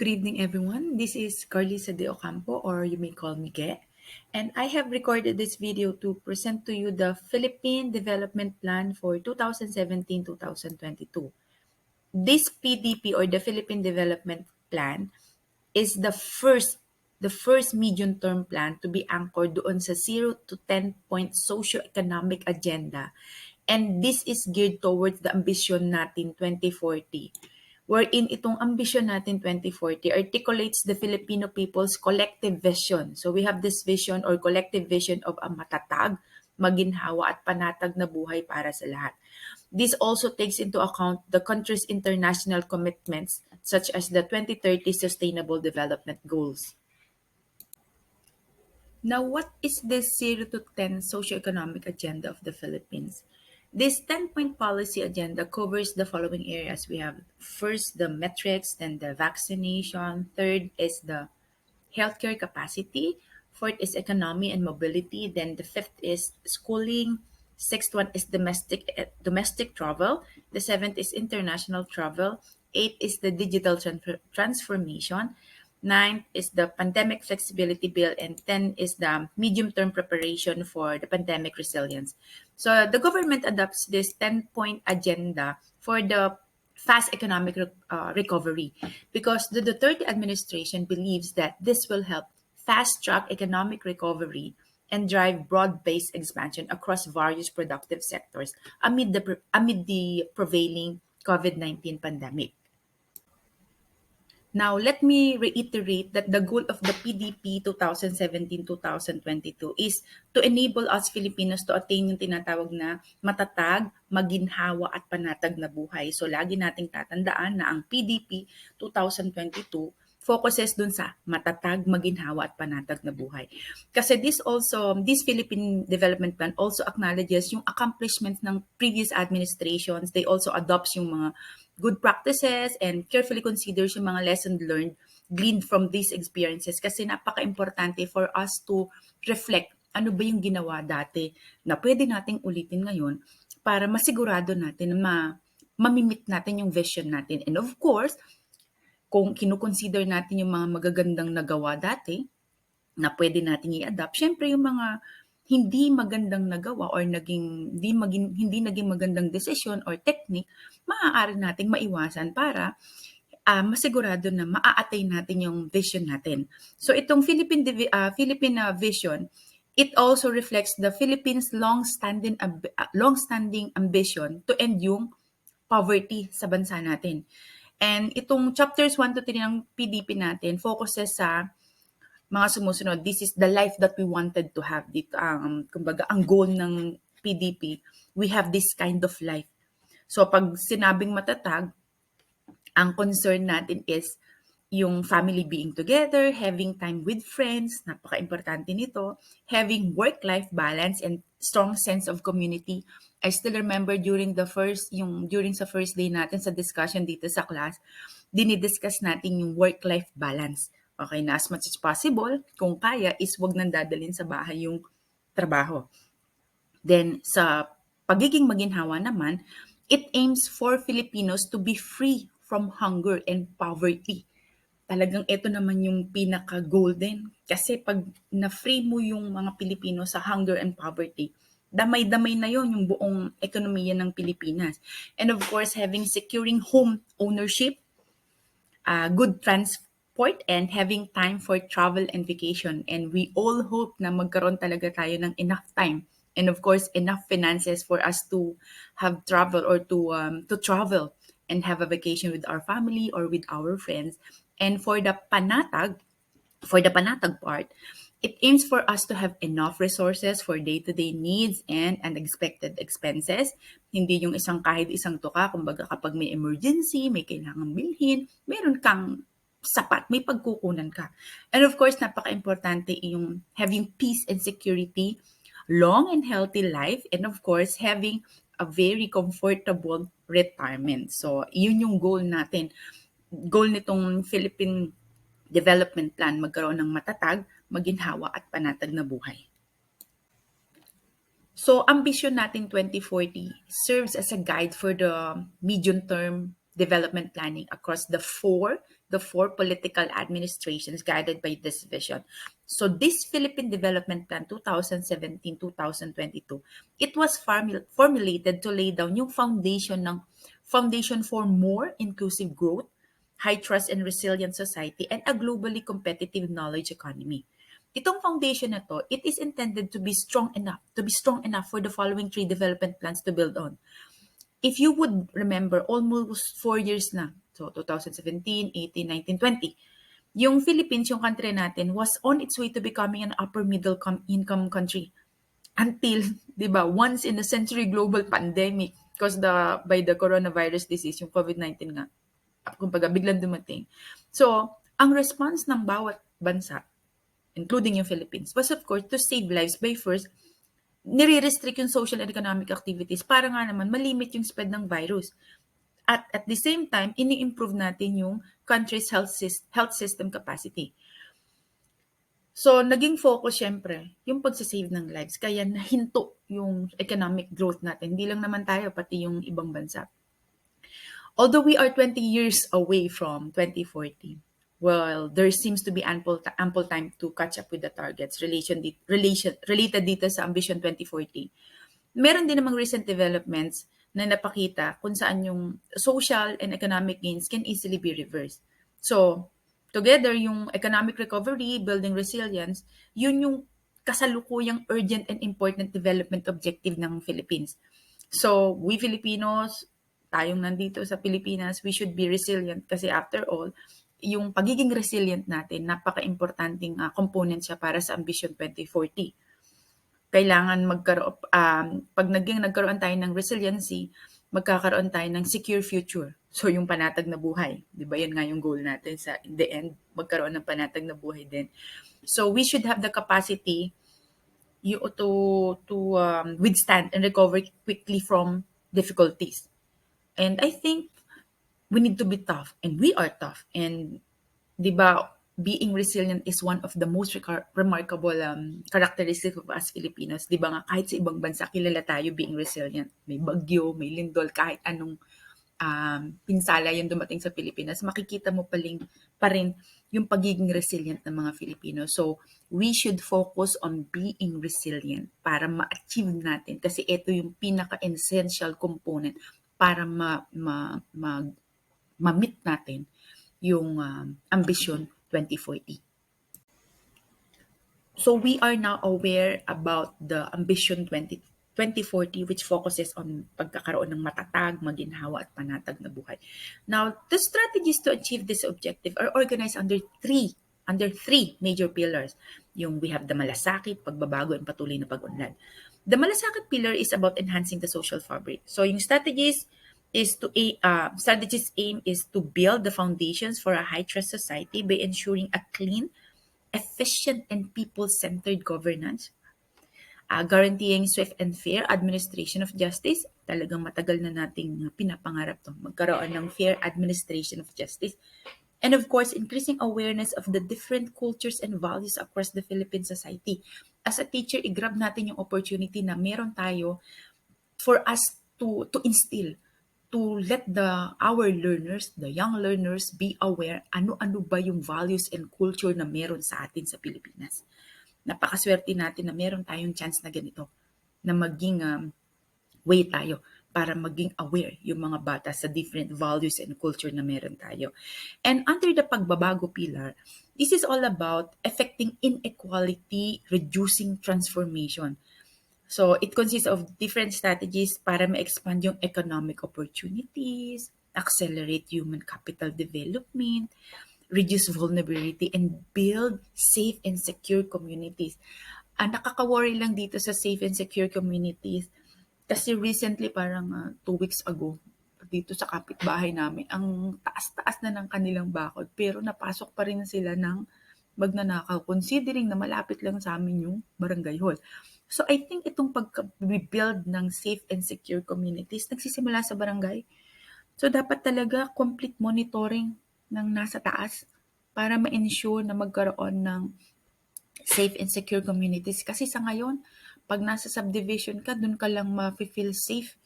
Good evening, everyone. This is Carlisa de Ocampo, or you may call me Ge. And I have recorded this video to present to you the Philippine Development Plan for 2017-2022. This PDP, or the Philippine Development Plan, is the first medium-term plan to be anchored doon sa 0 to 10 point socio-economic agenda. And this is geared towards the Ambisyon natin 2040, wherein itong Ambisyon natin 2040 articulates the Filipino people's collective vision. So we have this vision or collective vision of a matatag, maginhawa at panatag na buhay para sa lahat. This also takes into account the country's international commitments such as the 2030 Sustainable Development Goals. Now, what is this 0 to 10 socioeconomic agenda of the Philippines? This 10-point policy agenda covers the following areas. We have first the metrics, then the vaccination, third is the healthcare capacity, fourth is economy and mobility, then the fifth is schooling, sixth one is domestic travel, the seventh is international travel, eighth is the digital transformation, ninth is the pandemic flexibility bill, and 10 is the medium-term preparation for the pandemic resilience. So the government adopts this 10-point agenda for the fast economic recovery because the Duterte administration believes that this will help fast-track economic recovery and drive broad-based expansion across various productive sectors amid the prevailing COVID-19 pandemic. Now, let me reiterate that the goal of the PDP 2017-2022 is to enable us Filipinos to attain yung tinatawag na matatag, maginhawa at panatag na buhay. So, lagi nating tatandaan na ang PDP 2022 focuses dun sa matatag, maginhawa at panatag na buhay. Kasi this Philippine Development Plan also acknowledges yung accomplishments ng previous administrations. They also adopts yung mga good practices and carefully considers yung mga lessons learned gleaned from these experiences kasi napaka-importante for us to reflect ano ba yung ginawa dati na pwede nating ulitin ngayon para masigurado natin na mamimit natin yung vision natin. And of course, kung kinukonsider natin yung mga magagandang nagawa dati na pwede natin i-adapt, syempre yung mga hindi magandang nagawa or hindi naging magandang desisyon or technique, maaari nating maiwasan para masigurado na maa-attain natin yung vision natin. So itong Philippine vision, it also reflects the Philippines' long-standing ambition to end yung poverty sa bansa natin. And itong chapters 1 to 3 ng PDP natin focuses sa mga sumusunod. This is the life that we wanted to have. Dito, kumbaga, ang goal ng PDP, we have this kind of life. So, pag sinabing matatag, ang concern natin is yung family being together, having time with friends, napaka-importante nito, having work-life balance and strong sense of community. I still remember during sa first day natin sa discussion dito sa class, dinidiscuss natin yung work-life balance. Okay, na as much as possible, kung kaya, is wag nang dadalhin sa bahay yung trabaho. Then, sa pagiging maginhawa naman, it aims for Filipinos to be free from hunger and poverty. Talagang ito naman yung pinaka-golden. Kasi pag na-free mo yung mga Pilipino sa hunger and poverty, damay-damay na yon yung buong ekonomiya ng Pilipinas. And of course, securing home ownership, good transport, and having time for travel and vacation. And we all hope na magkaroon talaga tayo ng enough time and of course enough finances for us to have travel or to travel and have a vacation with our family or with our friends. And for the panatag part, it aims for us to have enough resources for day-to-day needs and unexpected expenses. Hindi yung kahit isang tuka, kumbaga kapag may emergency, may kailangang bilhin, meron kang sapat, may pagkukunan ka. And of course, napaka-importante yung having peace and security, long and healthy life, and of course, having a very comfortable retirement. So, yun yung goal natin. Goal nitong Philippine Development Plan, magkaroon ng matatag, maginhawa at panatag na buhay. So, Ambisyon natin 2040 serves as a guide for the medium-term development planning across the 4 the four political administrations guided by this vision. So this Philippine Development Plan 2017-2022, it was formulated to lay down yung foundation for more inclusive growth, high trust and resilient society, and a globally competitive knowledge economy. Itong foundation na to, it is intended to be strong enough for the following three development plans to build on. If you would remember, almost 4 years na, so 2017, 18, 19, 20, yung Philippines, yung country natin, was on its way to becoming an upper middle income country until, di ba, once in a century global pandemic caused by the coronavirus disease, yung COVID-19 nga, kumbaga biglang dumating. So, ang response ng bawat bansa, including yung Philippines, was of course to save lives by first nire-restrict yung social and economic activities para nga naman malimit yung spread ng virus. At the same time, ini-improve natin yung country's health system capacity. So, naging focus syempre yung pagsasave ng lives. Kaya nahinto yung economic growth natin. Hindi lang naman tayo, pati yung ibang bansa. Although we are 20 years away from 2040, well, there seems to be ample time to catch up with the targets related dito sa Ambisyon 2040. Meron din namang recent developments na napakita kung saan yung social and economic gains can easily be reversed. So, together, yung economic recovery, building resilience, yun yung kasalukuyang urgent and important development objective ng Philippines. So, we Filipinos, tayong nandito sa Pilipinas, we should be resilient kasi after all, yung pagiging resilient natin, napaka-importanting component siya para sa Ambisyon 2040. Kailangan pag nagkaroon tayo ng resiliency, magkakaroon tayo ng secure future. So, yung panatag na buhay. Di ba? Yan nga yung goal natin sa in the end, magkaroon ng panatag na buhay din. So, we should have the capacity to withstand and recover quickly from difficulties. And I think we need to be tough. And we are tough. And, di ba, being resilient is one of the most remarkable characteristics of us Filipinos. Di ba nga, kahit sa ibang bansa, kilala tayo being resilient. May bagyo, may lindol, kahit anong pinsala yung dumating sa Pilipinas, makikita mo pa rin yung pagiging resilient ng mga Filipino. So, we should focus on being resilient para ma-achieve natin. Kasi ito yung pinaka-essential component para ma-meet natin yung Ambisyon 2040. So we are now aware about the Ambisyon 2040, which focuses on pagkakaroon ng matatag, maginhawa at panatag na buhay. Now, the strategies to achieve this objective are organized under three major pillars. We have the malasakit, pagbabago, and patuloy na pag-unlad. The malasakit pillar is about enhancing the social fabric. So yung strategies aim is to build the foundations for a high-trust society by ensuring a clean, efficient, and people-centered governance, guaranteeing swift and fair administration of justice. Talagang matagal na nating pinapangarap to, magkaroon ng fair administration of justice. And of course, increasing awareness of the different cultures and values across the Philippine society. As a teacher, i-grab natin yung opportunity na meron tayo for us to instill, to let our learners, the young learners, be aware ano-ano ba yung values and culture na meron sa atin sa Pilipinas. Napakaswerte natin na meron tayong chance na ganito, na maging way tayo para maging aware yung mga bata sa different values and culture na meron tayo. And under the pagbabago pillar, this is all about affecting inequality, reducing transformation. So, it consists of different strategies para ma-expand yung economic opportunities, accelerate human capital development, reduce vulnerability, and build safe and secure communities. Nakaka-worry lang dito sa safe and secure communities kasi recently, parang 2 weeks ago, dito sa kapitbahay namin, ang taas-taas na ng kanilang bakod, pero napasok pa rin sila ng magnanakaw, considering na malapit lang sa amin yung barangay hall. So, I think itong pag-build ng safe and secure communities, nagsisimula sa barangay. So, dapat talaga complete monitoring ng nasa taas para ma-ensure na magkaroon ng safe and secure communities. Kasi sa ngayon, pag nasa subdivision ka, dun ka lang ma-feel safe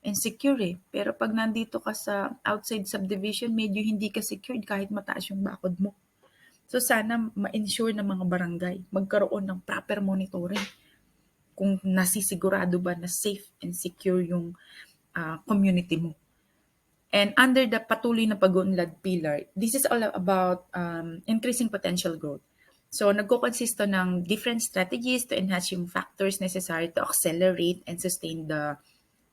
and secure eh. Pero pag nandito ka sa outside subdivision, medyo hindi ka secured kahit mataas yung bakod mo. So sana ma-ensure ng mga barangay, magkaroon ng proper monitoring kung nasisigurado ba na safe and secure yung community mo. And under the patuloy na pag-unlad pillar, this is all about increasing potential growth. So nagkokonsisto ng different strategies to enhance yung factors necessary to accelerate and sustain the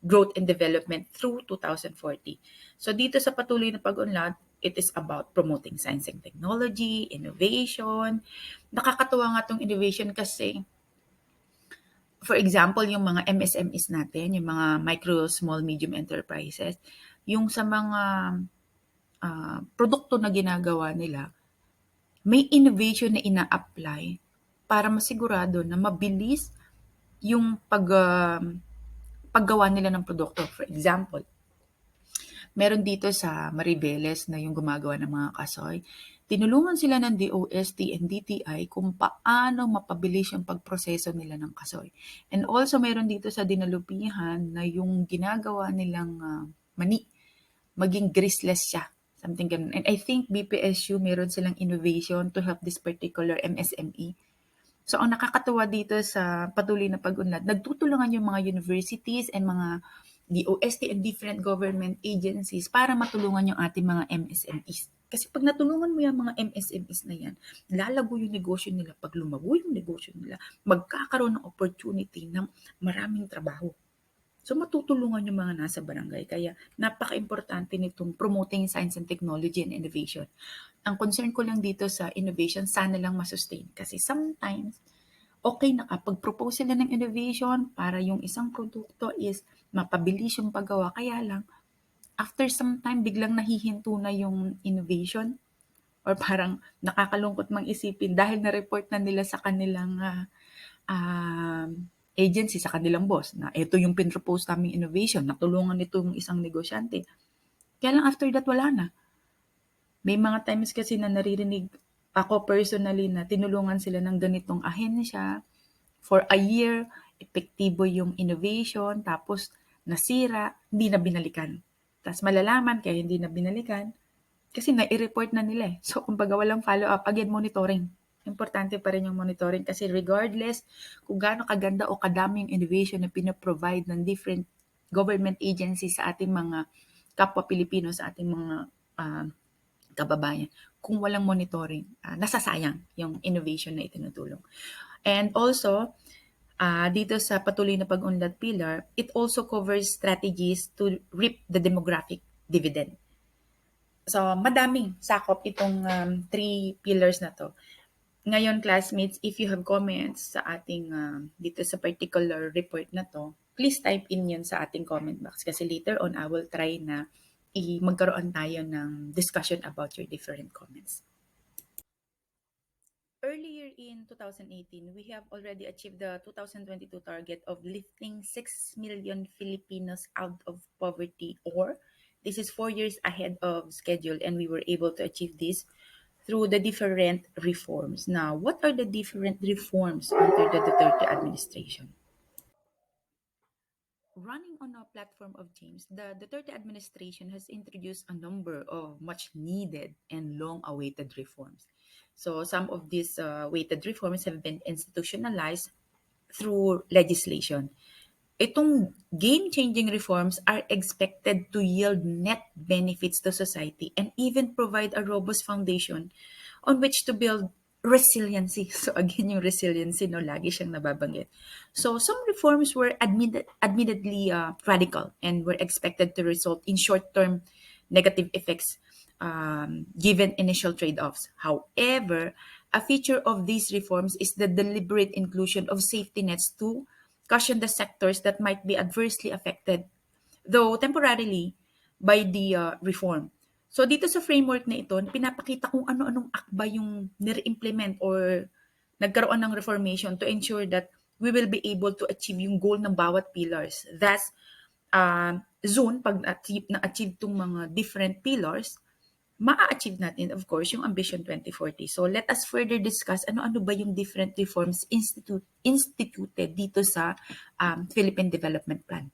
growth and development through 2040. So dito sa patuloy na pag-unlad, it is about promoting science and technology, innovation. Nakakatuwa nga tong innovation kasi, for example, yung mga MSMEs natin, yung mga micro, small, medium enterprises, yung sa mga produkto na ginagawa nila, may innovation na ina-apply para masigurado na mabilis yung paggawa nila ng produkto. For example, meron dito sa Maribeles na yung gumagawa ng mga kasoy. Tinulungan sila ng DOST and DTI kung paano mapabilis yung pagproseso nila ng kasoy. And also meron dito sa Dinalupihan na yung ginagawa nilang mani, maging greaseless siya. Something ganun. And I think BPSU meron silang innovation to help this particular MSME. So ang nakakatuwa dito sa patuloy na pag-unlad, nagtutulungan yung mga universities and mga DOST and different government agencies para matulungan yung ating mga MSMEs. Kasi pag natulungan mo yung mga MSMEs na yan, lalago yung negosyo nila. Pag lumago yung negosyo nila, magkakaroon ng opportunity ng maraming trabaho. So matutulungan yung mga nasa barangay. Kaya napaka-importante nitong promoting science and technology and innovation. Ang concern ko lang dito sa innovation, sana lang masustain. Kasi sometimes, okay na kapag propose sila ng innovation para yung isang produkto is mapabilis yung paggawa. Kaya lang, after some time, biglang nahihinto na yung innovation or parang nakakalungkot mang isipin dahil na-report na nila sa kanilang agency, sa kanilang boss, na ito yung pinropose naming innovation, natulungan nito yung isang negosyante. Kaya lang after that, wala na. May mga times kasi na naririnig ako personally na tinulungan sila ng ganitong ahensya for a year, epektibo yung innovation, tapos nasira, hindi na binalikan. Tapos malalaman kaya hindi na binalikan kasi nai-report na nila eh. So kumbaga walang follow-up, again monitoring. Importante pa rin yung monitoring kasi regardless kung gaano kaganda o kadami yung innovation na pinaprovide ng different government agencies sa ating mga kapwa Pilipino, sa ating mga kababayan, kung walang monitoring, nasasayang yung innovation na itinutulong. And also, dito sa patuloy na pag-unlad pillar, it also covers strategies to reap the demographic dividend. So, madaming sakop itong three pillars na to. Ngayon, classmates, if you have comments sa ating dito sa particular report na to, please type in yun sa ating comment box kasi later on, I will try na magkaroon tayo ng discussion about your different comments. Earlier in 2018, we have already achieved the 2022 target of lifting 6 million Filipinos out of poverty, or this is 4 years ahead of schedule, and we were able to achieve this through the different reforms. Now, what are the different reforms under the Duterte administration? Running on a platform of change, the Duterte administration has introduced a number of much needed and long awaited reforms. So, some of these weighted reforms have been institutionalized through legislation. Itong game-changing reforms are expected to yield net benefits to society and even provide a robust foundation on which to build resiliency. So again, yung resiliency, no, lagi siyang nababanggit. So some reforms were admittedly radical and were expected to result in short-term negative effects given initial trade-offs. However, a feature of these reforms is the deliberate inclusion of safety nets to cushion the sectors that might be adversely affected, though temporarily, by the reform. So dito sa framework na ito, pinapakita kung ano-anong akba yung nire-implement or nagkaroon ng reformation to ensure that we will be able to achieve yung goal ng bawat pillars. Thus, soon, pag na-achieve itong mga different pillars, maa-achieve natin, of course, yung Ambisyon 2040. So, let us further discuss ano-ano ba yung different reforms instituted dito sa Philippine Development Plan.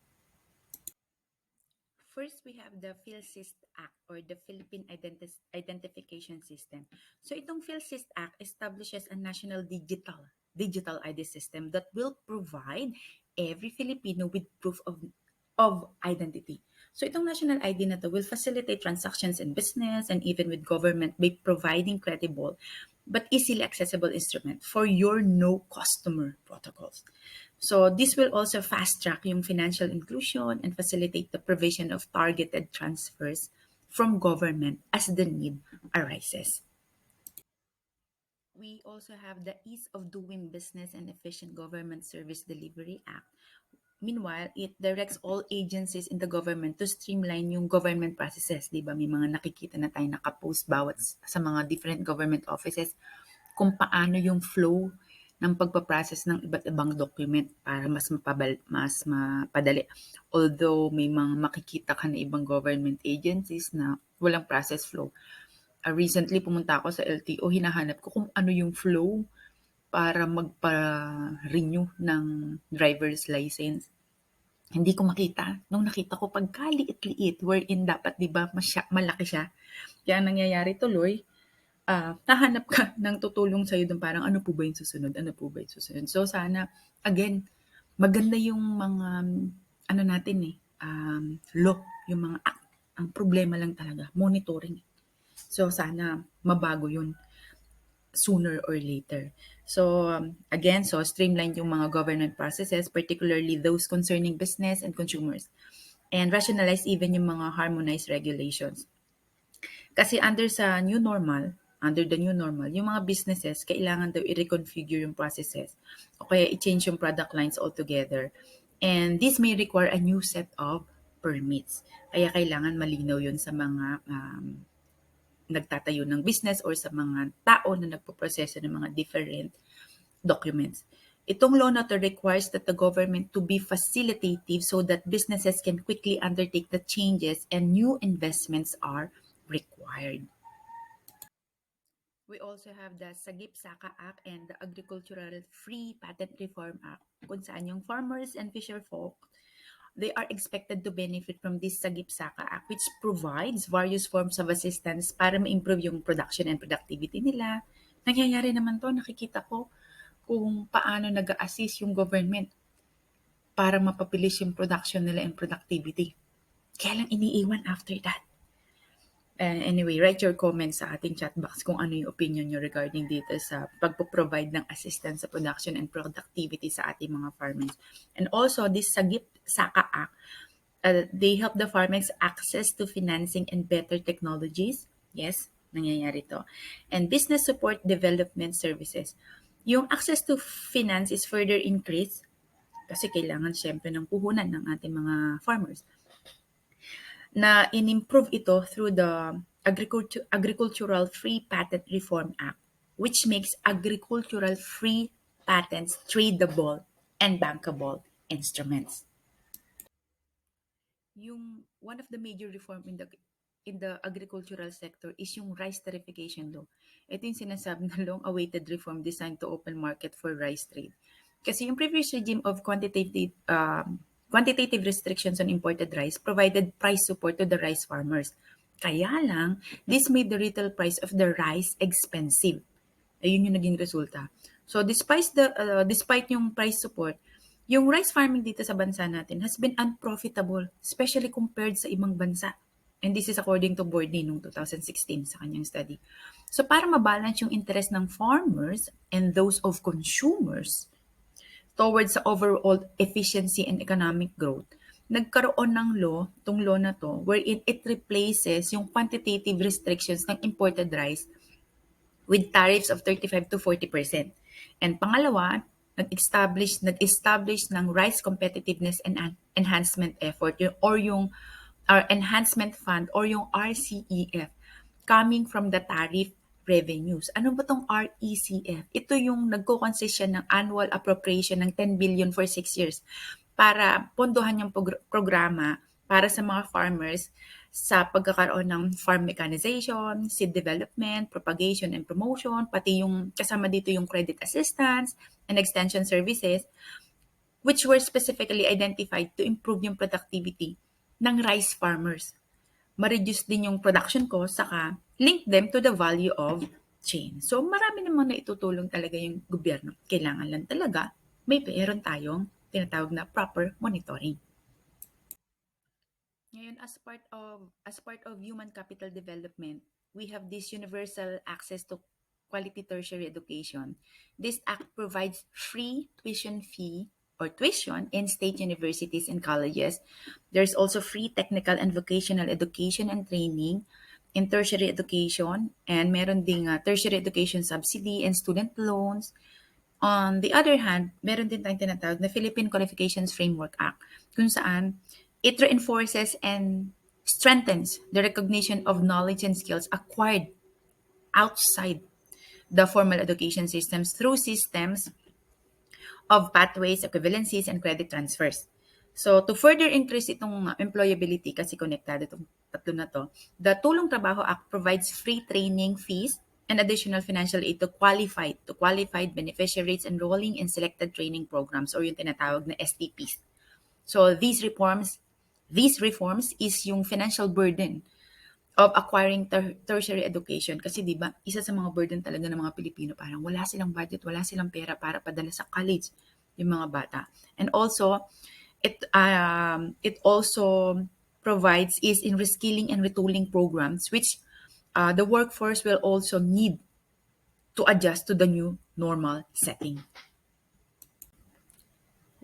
First, we have the PhilSys Act or the Philippine Identification System. So itong PhilSys Act establishes a national digital ID system that will provide every Filipino with proof of identity. So itong national ID na to will facilitate transactions in business and even with government by providing credible but easily accessible instrument for your no customer protocols. So this will also fast track yung financial inclusion and facilitate the provision of targeted transfers from government as the need arises. We also have the Ease of Doing Business and Efficient Government Service Delivery Act. Meanwhile, it directs all agencies in the government to streamline yung government processes. Di ba? May mga nakikita na tayo nakapost bawat sa mga different government offices kung paano yung flow ng pagpaprocess ng iba't ibang document para mas mapadali. Although may mga makikita ka na ibang government agencies na walang process flow. Recently, pumunta ako sa LTO, hinahanap ko kung ano yung flow para magpa-renew ng driver's license. Hindi ko makita. Nung nakita ko, pagkaliit-liit, wherein dapat, di ba, malaki siya. Kaya ang nangyayari tuloy, nahanap ka ng tutulong sa'yo doon parang ano po ba yung susunod? Ano po ba yung susunod? So sana, again, maganda yung mga, ano natin law, yung mga act. Ang problema lang talaga, monitoring. So sana mabago yun sooner or later. So again, so streamline yung mga government processes, particularly those concerning business and consumers. And rationalize even yung mga harmonized regulations. Kasi under the new normal, yung mga businesses, kailangan daw i-reconfigure yung processes o kaya i-change yung product lines altogether. And this may require a new set of permits. Kaya kailangan malinaw yun sa mga nagtatayo ng business or sa mga tao na nagpo-proseso ng mga different documents. Itong law na to requires that the government to be facilitative so that businesses can quickly undertake the changes and new investments are required. We also have the Sagip-Saka Act and the Agricultural Free Patent Reform Act kung saan yung farmers and fisher folk, they are expected to benefit from this Sagip-Saka Act which provides various forms of assistance para ma-improve yung production and productivity nila. Nangyayari naman to, nakikita ko kung paano nag-a-assist yung government para mapabilis yung production nila and productivity. Kaya lang iniiwan after that. Anyway, write your comments sa ating chat box kung ano yung opinion nyo regarding dito sa pagpo-provide ng assistance sa production and productivity sa ating mga farmers. And also, this Sagip Saka Act, they help the farmers access to financing and better technologies. Yes, nangyayari to. And business support development services. Yung access to finance is further increased kasi kailangan syempre ng puhunan ng ating mga farmers na in-improve ito through the Agricultural Free Patent Reform Act, which makes agricultural free patents tradable and bankable instruments. Yung one of the major reform in the agricultural sector is yung rice tariffication law. Ito yung sinasabi na long-awaited reform designed to open market for rice trade. Kasi yung previous regime of quantitative restrictions on imported rice provided price support to the rice farmers. Kaya lang, this made the retail price of the rice expensive. Ayun yung naging resulta. So despite yung price support, yung rice farming dito sa bansa natin has been unprofitable, especially compared sa ibang bansa. And this is according to Bordney noong 2016 sa kanyang study. So para mabalance yung interest ng farmers and those of consumers towards sa overall efficiency and economic growth, nagkaroon ng law, itong law na to, wherein it replaces yung quantitative restrictions ng imported rice with tariffs of 35 to 40%. And pangalawa, nag-establish ng rice competitiveness and enhancement effort or yung enhancement fund or yung RCEF coming from the tariff revenues. Ano ba tong RECF? Ito yung nagko-consist siya ng annual appropriation ng 10 billion for 6 years para pondohan yung programa para sa mga farmers sa pagkakaroon ng farm mechanization, seed development, propagation and promotion, pati yung kasama dito yung credit assistance and extension services which were specifically identified to improve yung productivity ng rice farmers. Ma-reduce din yung production cost, saka link them to the value of chain. So marami namang naitutulong talaga yung gobyerno. Kailangan lang talaga may meron tayong tinatawag na proper monitoring. Ngayon, as part of human capital development, we have this universal access to quality tertiary education. This act provides free tuition fee or tuition in state universities and colleges. There's also free technical and vocational education and training in tertiary education, and meron ding tertiary education subsidy and student loans. On the other hand, meron din tayong tinatawag na Philippine Qualifications Framework Act, kung saan it reinforces and strengthens the recognition of knowledge and skills acquired outside the formal education systems through systems of pathways, equivalencies, and credit transfers. So, to further increase itong employability, kasi konektado itong tatlo na to, the Tulong Trabaho Act provides free training fees and additional financial aid to qualified beneficiaries enrolling in selected training programs or yung tinatawag na STPs. So, these reforms is yung financial burden of acquiring tertiary education, kasi 'di ba isa sa mga burden talaga ng mga Pilipino, parang wala silang budget, wala silang pera para padala sa college yung mga bata. And also it also provides is in reskilling and retooling programs, which the workforce will also need to adjust to the new normal setting.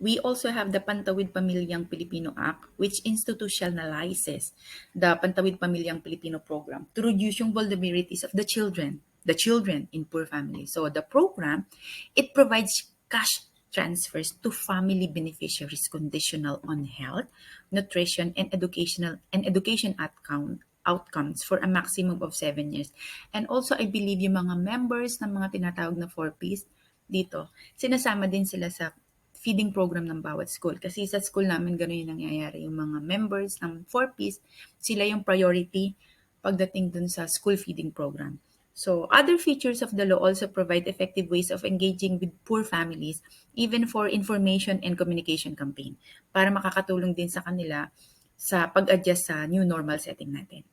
We also have the Pantawid Pamilyang Pilipino Act, which institutionalizes the Pantawid Pamilyang Pilipino program to reduce yung vulnerabilities of the children in poor families. So the program, it provides cash transfers to family beneficiaries conditional on health, nutrition, and education outcomes for a maximum of 7 years. And also, I believe yung mga members ng mga tinatawag na 4Ps dito, sinasama din sila sa feeding program ng bawat school. Kasi sa school namin, gano'n yung nangyayari. Yung mga members ng 4Ps, sila yung priority pagdating dun sa school feeding program. So, other features of the law also provide effective ways of engaging with poor families, even for information and communication campaign, para makakatulong din sa kanila sa pag-adjust sa new normal setting natin.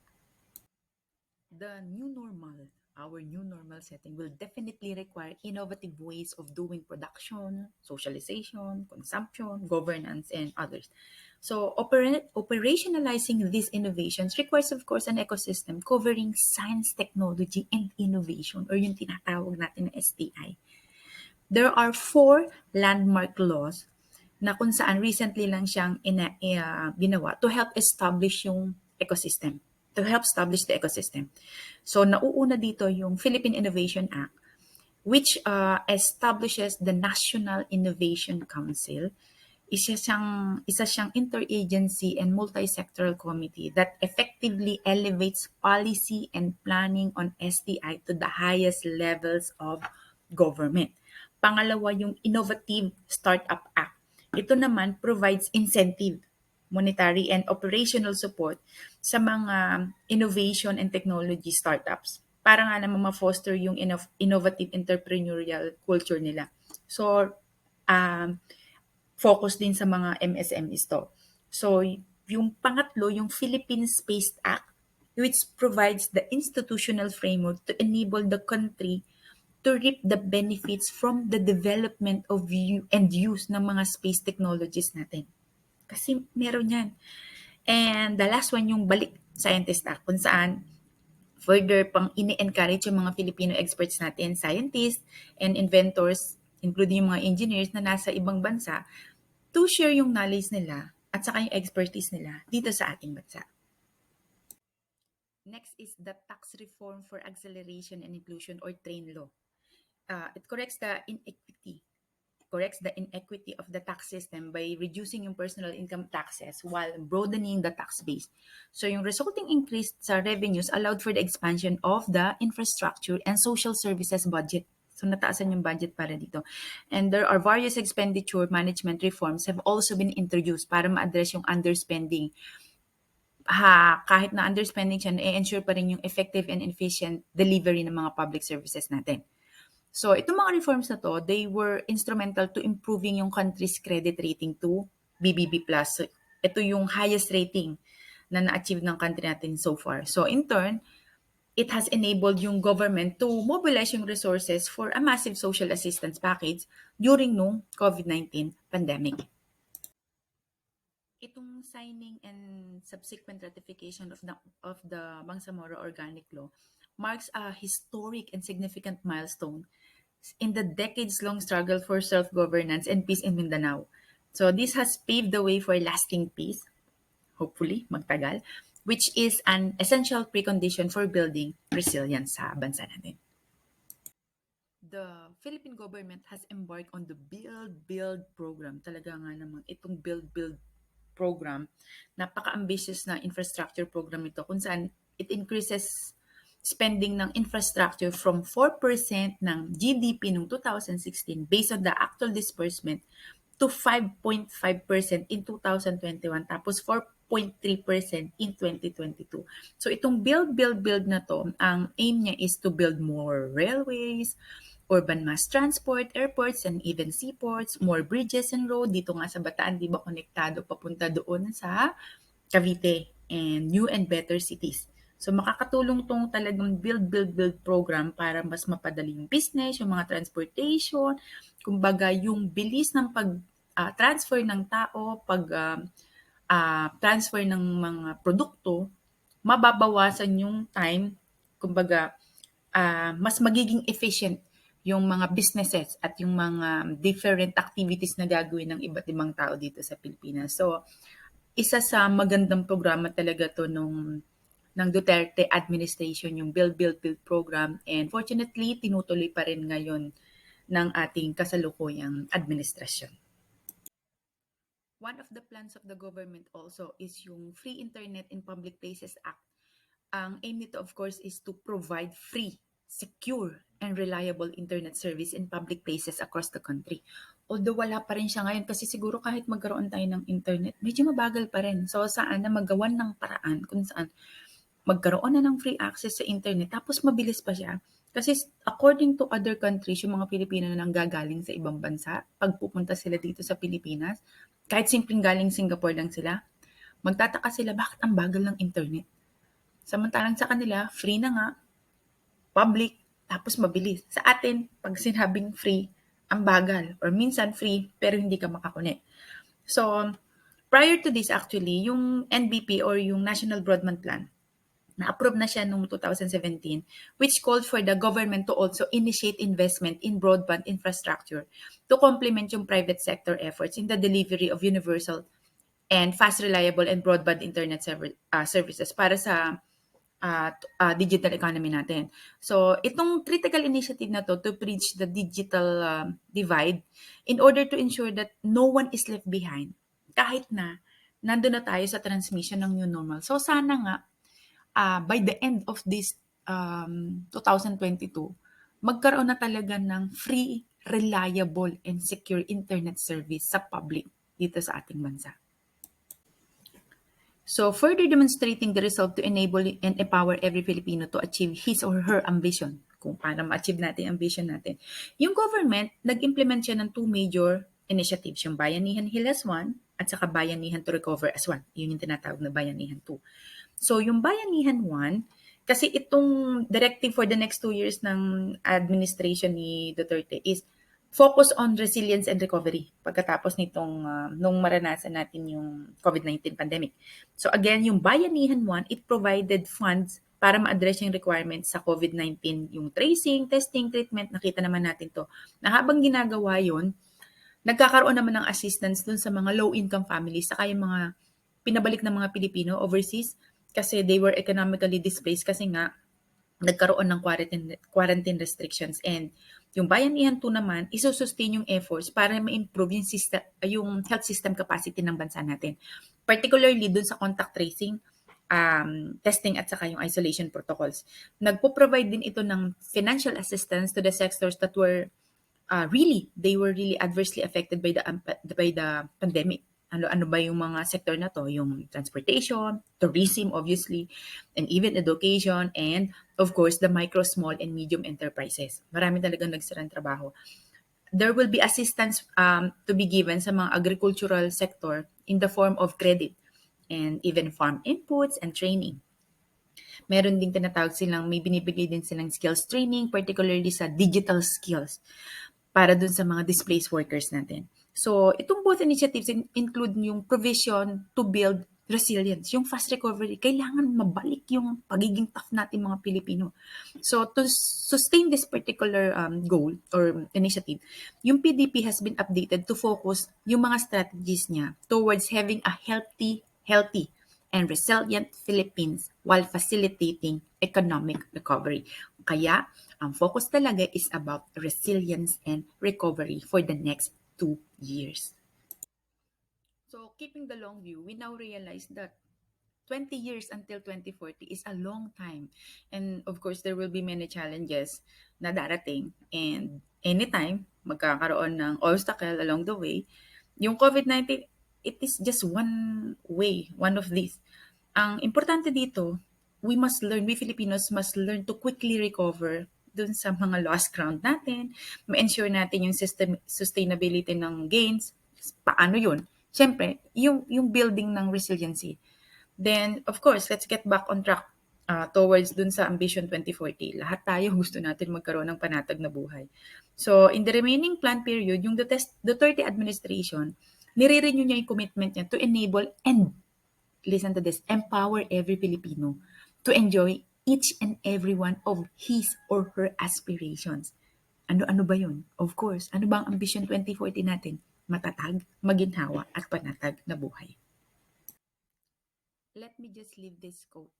The new normal, our new normal setting will definitely require innovative ways of doing production, socialization, consumption, governance, and others. So, operationalizing these innovations requires, of course, an ecosystem covering science, technology, and innovation, or yung tinatawag natin na STI. There are four landmark laws na kung saan recently lang siyang ginawa to help establish yung ecosystem, to help establish the ecosystem. So, nauuna dito yung Philippine Innovation Act, which establishes the National Innovation Council. Isa siyang interagency and multi-sectoral committee that effectively elevates policy and planning on STI to the highest levels of government. Pangalawa, yung Innovative Startup Act. Ito naman provides incentive, monetary and operational support sa mga innovation and technology startups para nga naman ma-foster yung innovative entrepreneurial culture nila. So, um, focus din sa mga MSMEs to. So, yung pangatlo, yung Philippine Space Act, which provides the institutional framework to enable the country to reap the benefits from the development of and use ng mga space technologies natin. Kasi meron yan. And the last one, yung Balik Scientist Act, kung saan further pang ini-encourage yung mga Filipino experts natin, scientists and inventors, including yung mga engineers na nasa ibang bansa, to share yung knowledge nila at saka yung expertise nila dito sa ating bansa. Next is the Tax Reform for Acceleration and Inclusion or TRAIN law. It corrects the inequity of the tax system by reducing yung personal income taxes while broadening the tax base. So yung resulting increase sa revenues allowed for the expansion of the infrastructure and social services budget. So nataasan yung budget para dito. And there are various expenditure management reforms have also been introduced para ma-address yung underspending. Kahit na underspending siya, i-ensure pa rin yung effective and efficient delivery ng mga public services natin. So, itong mga reforms na to, they were instrumental to improving yung country's credit rating to BBB+. So, ito yung highest rating na na-achieve ng country natin so far. So in turn, it has enabled yung government to mobilize yung resources for a massive social assistance package during nung COVID-19 pandemic. Itong signing and subsequent ratification of the Bangsamoro Organic Law marks a historic and significant milestone in the decades-long struggle for self-governance and peace in Mindanao. So this has paved the way for lasting peace, hopefully magtagal, which is an essential precondition for building resilience sa bansa natin. The Philippine government has embarked on the Build Build program. Talaga nga naman itong Build Build program, napaka-ambitious na infrastructure program ito kung saan it increases spending ng infrastructure from 4% ng GDP noong 2016 based on the actual disbursement to 5.5% in 2021 tapos 4.3% in 2022. So itong build na to, ang aim niya is to build more railways, urban mass transport, airports, and even seaports, more bridges and road. Dito nga sa Bataan, di ba, konektado papunta doon sa Cavite and new and better cities. So makakatulong tong talagang build program para mas mapadali yung business, yung mga transportation, kumbaga yung bilis ng pag transfer ng tao, pag transfer ng mga produkto, mababawasan yung time, kumbaga mas magiging efficient yung mga businesses at yung mga different activities na gagawin ng iba't ibang tao dito sa Pilipinas. So, isa sa magandang programa talaga to ng Duterte administration, yung Build program. And fortunately, tinutuloy pa rin ngayon ng ating kasalukuyang administrasyon. One of the plans of the government also is yung Free Internet in Public Places Act. Ang aim nito, of course, is to provide free, secure, and reliable internet service in public places across the country. Although wala pa rin siya ngayon kasi siguro kahit magkaroon tayo ng internet, medyo mabagal pa rin. So saan na magawan ng paraan kung saan magkaroon na ng free access sa internet tapos mabilis pa siya. Kasi according to other countries, yung mga Pilipino na nanggagaling sa ibang bansa, pag pupunta sila dito sa Pilipinas, kahit simpleng galing Singapore lang sila, magtataka sila bakit ang bagal ng internet. Samantalang sa kanila, free na nga, public, tapos mabilis. Sa atin, pag sinabing free, ang bagal. Or minsan free, pero hindi ka makakonek. So, prior to this actually, yung NBP or yung National Broadband Plan, na-approve na siya noong 2017, which called for the government to also initiate investment in broadband infrastructure to complement yung private sector efforts in the delivery of universal and fast, reliable, and broadband internet services para sa digital economy natin. So, itong critical initiative na to bridge the digital divide in order to ensure that no one is left behind kahit na nandun na tayo sa transmission ng new normal. So, sana nga by the end of this 2022, magkaroon na talaga ng free, reliable, and secure internet service sa public dito sa ating bansa. So, further demonstrating the resolve to enable and empower every Filipino to achieve his or her ambition, kung paano ma-achieve natin ang ambition natin. Yung government, nag-implement siya ng two major initiatives, yung Bayanihan Heal as one, at saka Bayanihan to Recover as one. Yun yung tinatawag na Bayanihan 2. So, yung Bayanihan 1, kasi itong directive for the next 2 years ng administration ni Duterte is focus on resilience and recovery pagkatapos nitong nung maranasan natin yung COVID-19 pandemic. So again, yung Bayanihan 1, it provided funds para ma-address yung requirements sa COVID-19, yung tracing, testing, treatment, nakita naman natin to. Na habang ginagawa yon, nagkakaroon naman ng assistance dun sa mga low-income families, saka yung mga pinabalik ng mga Pilipino overseas kasi they were economically displaced kasi nga nagkaroon ng quarantine restrictions. And yung Bayanihan 2 naman, isusustain yung efforts para ma-improve yung health system capacity ng bansa natin. Particularly dun sa contact tracing, testing at saka yung isolation protocols. Nagpo-provide din ito ng financial assistance to the sectors that were they were really adversely affected by the pandemic. Ano ba yung mga sector na to? Yung transportation, tourism obviously, and even education, and of course the micro, small, and medium enterprises. Marami talagang nagsirang trabaho. There will be assistance to be given sa mga agricultural sector in the form of credit and even farm inputs and training. Meron ding tinatawag silang, may binibigay din silang skills training, particularly sa digital skills para dun sa mga displaced workers natin. So, itong both initiatives include yung provision to build resilience, yung fast recovery. Kailangan mabalik yung pagiging tough natin mga Pilipino. So, to sustain this particular goal or initiative, yung PDP has been updated to focus yung mga strategies niya towards having a healthy and resilient Philippines while facilitating economic recovery. Kaya, ang focus talaga is about resilience and recovery for the next 2 years. So, keeping the long view, we now realize that 20 years until 2040 is a long time. And of course, there will be many challenges na darating. And anytime, magkakaroon ng obstacle along the way. Yung COVID-19, it is just one way, one of these. Ang importante dito, we Filipinos must learn to quickly recover dun sa mga lost ground natin, ma-ensure natin yung sustainability ng gains. Paano yun? Siyempre, yung building ng resiliency. Then, of course, let's get back on track towards dun sa Ambisyon 2040. Lahat tayo gusto natin magkaroon ng panatag na buhay. So, in the remaining plan period, yung Duterte administration, nire-renew niya yung commitment niya to enable and, listen to this, empower every Filipino to enjoy each and every one of his or her aspirations. Ano-ano ba yun? Of course, ano ba ang Ambisyon 2040 natin? Matatag, maginhawa, at panatag na buhay. Let me just leave this quote.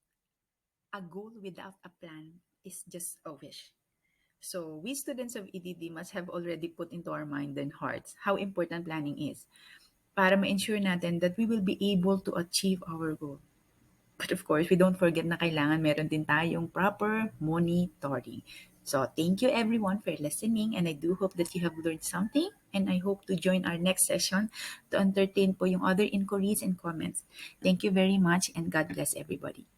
A goal without a plan is just a wish. So, we students of EDD must have already put into our mind and hearts how important planning is para ma-ensure natin that we will be able to achieve our goal. But of course, we don't forget na kailangan meron din tayong proper monitoring. So, thank you everyone for listening and I do hope that you have learned something and I hope to join our next session to entertain po yung other inquiries and comments. Thank you very much and God bless everybody.